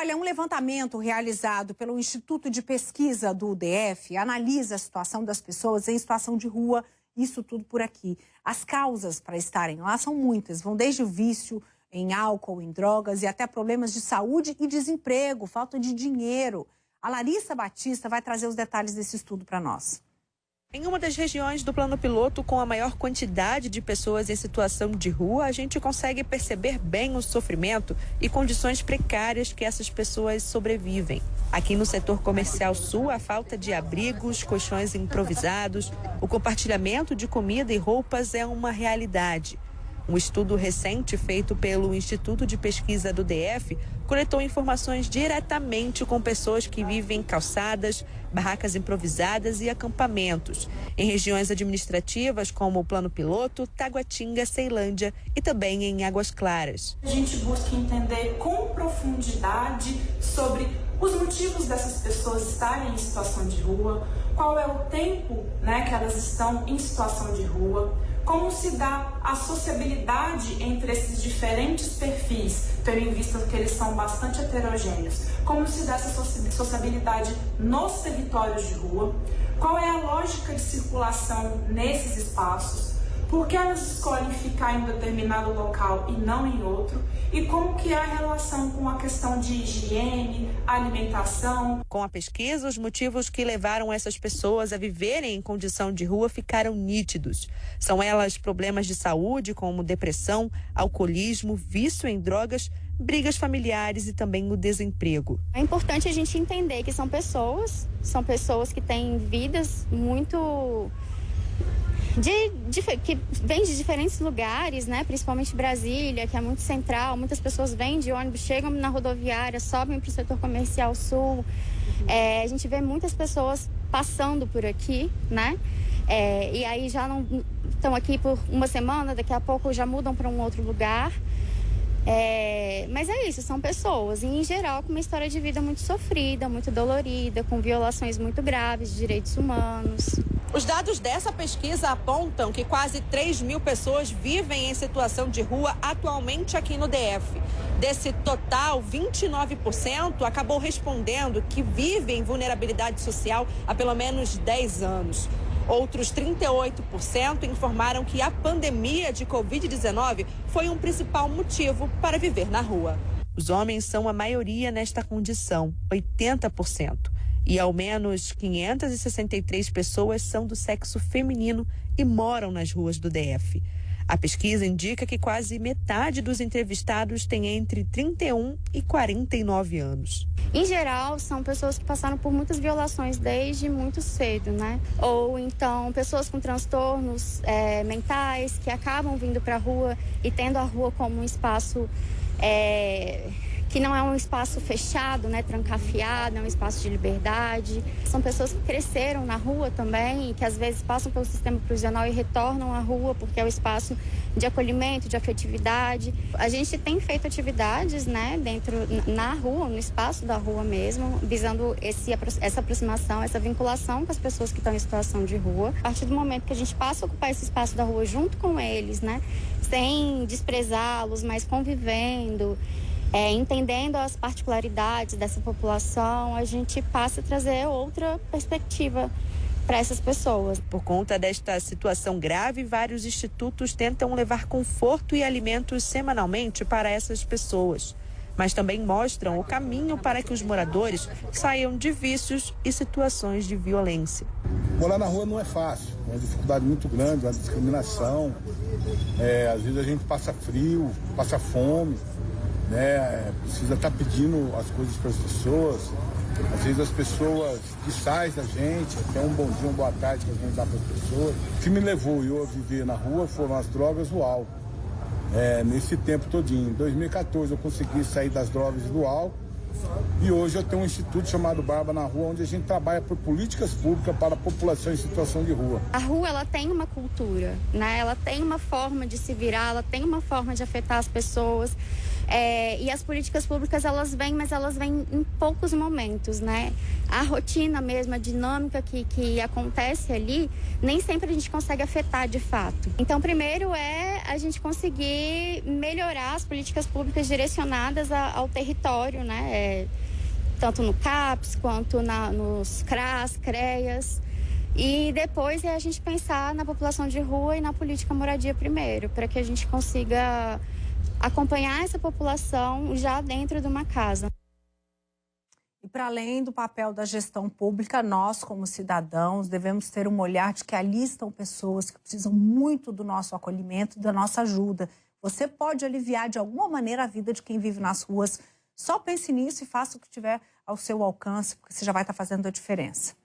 Olha, um levantamento realizado pelo Instituto de Pesquisa do UDF analisa a situação das pessoas em situação de rua, isso tudo por aqui. As causas para estarem lá são muitas, vão desde o vício em álcool, em drogas e até problemas de saúde e desemprego, falta de dinheiro. A Larissa Batista vai trazer os detalhes desse estudo para nós. Em uma das regiões do plano piloto com a maior quantidade de pessoas em situação de rua, a gente consegue perceber bem o sofrimento e condições precárias que essas pessoas sobrevivem. Aqui no setor comercial sul, a falta de abrigos, colchões improvisados, o compartilhamento de comida e roupas é uma realidade. Um estudo recente feito pelo Instituto de Pesquisa do DF coletou informações diretamente com pessoas que vivem em calçadas, barracas improvisadas e acampamentos, em regiões administrativas como o Plano Piloto, Taguatinga, Ceilândia e também em Águas Claras. A gente busca entender com profundidade sobre os motivos dessas pessoas estarem em situação de rua, qual é o tempo, que elas estão em situação de rua, como se dá a sociabilidade entre esses diferentes perfis, tendo em vista que eles são bastante heterogêneos, como se dá essa sociabilidade nos territórios de rua, qual é a lógica de circulação nesses espaços, por que elas escolhem ficar em determinado local e não em outro, e como que é a relação com a questão de higiene, alimentação. Com a pesquisa, os motivos que levaram essas pessoas a viverem em condição de rua ficaram nítidos. São elas problemas de saúde, como depressão, alcoolismo, vício em drogas, brigas familiares e também o desemprego. É importante a gente entender que são pessoas que têm vidas muito... que vêm de diferentes lugares, principalmente Brasília, que é muito central. Muitas pessoas vêm de ônibus, chegam na rodoviária, sobem para o setor comercial sul. A gente vê muitas pessoas passando por aqui, e aí já não estão aqui por uma semana, daqui a pouco já mudam para um outro lugar. Mas é isso, são pessoas, e em geral com uma história de vida muito sofrida, muito dolorida, com violações muito graves de direitos humanos. Os dados dessa pesquisa apontam que quase 3.000 pessoas vivem em situação de rua atualmente aqui no DF. Desse total, 29% acabou respondendo que vive em vulnerabilidade social há pelo menos 10 anos. Outros 38% informaram que a pandemia de Covid-19 foi um principal motivo para viver na rua. Os homens são a maioria nesta condição, 80%. E ao menos 563 pessoas são do sexo feminino e moram nas ruas do DF. A pesquisa indica que quase metade dos entrevistados tem entre 31 e 49 anos. Em geral, são pessoas que passaram por muitas violações desde muito cedo, Ou então pessoas com transtornos mentais que acabam vindo para a rua e tendo a rua como um espaço que não é um espaço fechado, trancafiado, é um espaço de liberdade. São pessoas que cresceram na rua também e que às vezes passam pelo sistema prisional e retornam à rua porque é o espaço de acolhimento, de afetividade. A gente tem feito atividades, na rua, no espaço da rua mesmo, visando essa aproximação, essa vinculação com as pessoas que estão em situação de rua. A partir do momento que a gente passa a ocupar esse espaço da rua junto com eles, sem desprezá-los, mas convivendo, entendendo as particularidades dessa população, a gente passa a trazer outra perspectiva para essas pessoas. Por conta desta situação grave, vários institutos tentam levar conforto e alimentos semanalmente para essas pessoas, mas também mostram o caminho para que os moradores saiam de vícios e situações de violência. Morar na rua não é fácil, é uma dificuldade muito grande, uma discriminação. Às vezes a gente passa frio, passa fome. Precisa estar pedindo as coisas para as pessoas. Às vezes as pessoas distraem da gente, até um bom dia, uma boa tarde que a gente dá para as pessoas. O que me levou eu a viver na rua foram as drogas e o álcool. Nesse tempo todinho, em 2014 eu consegui sair das drogas e do álcool. E hoje eu tenho um instituto chamado Barba na Rua, onde a gente trabalha por políticas públicas para a população em situação de rua. A rua, ela tem uma cultura, Ela tem uma forma de se virar, ela tem uma forma de afetar as pessoas. E as políticas públicas, elas vêm, mas elas vêm em poucos momentos, né? A rotina mesmo, a dinâmica que acontece ali, nem sempre a gente consegue afetar de fato. Então, primeiro é a gente conseguir melhorar as políticas públicas direcionadas ao território, né? Tanto no CAPS, quanto nos CRAS, CREAS. E depois é a gente pensar na população de rua e na política moradia primeiro, para que a gente consiga acompanhar essa população já dentro de uma casa. E para além do papel da gestão pública, nós, como cidadãos, devemos ter um olhar de que ali estão pessoas que precisam muito do nosso acolhimento e da nossa ajuda. Você pode aliviar de alguma maneira a vida de quem vive nas ruas. Só pense nisso e faça o que tiver ao seu alcance, porque você já vai estar fazendo a diferença.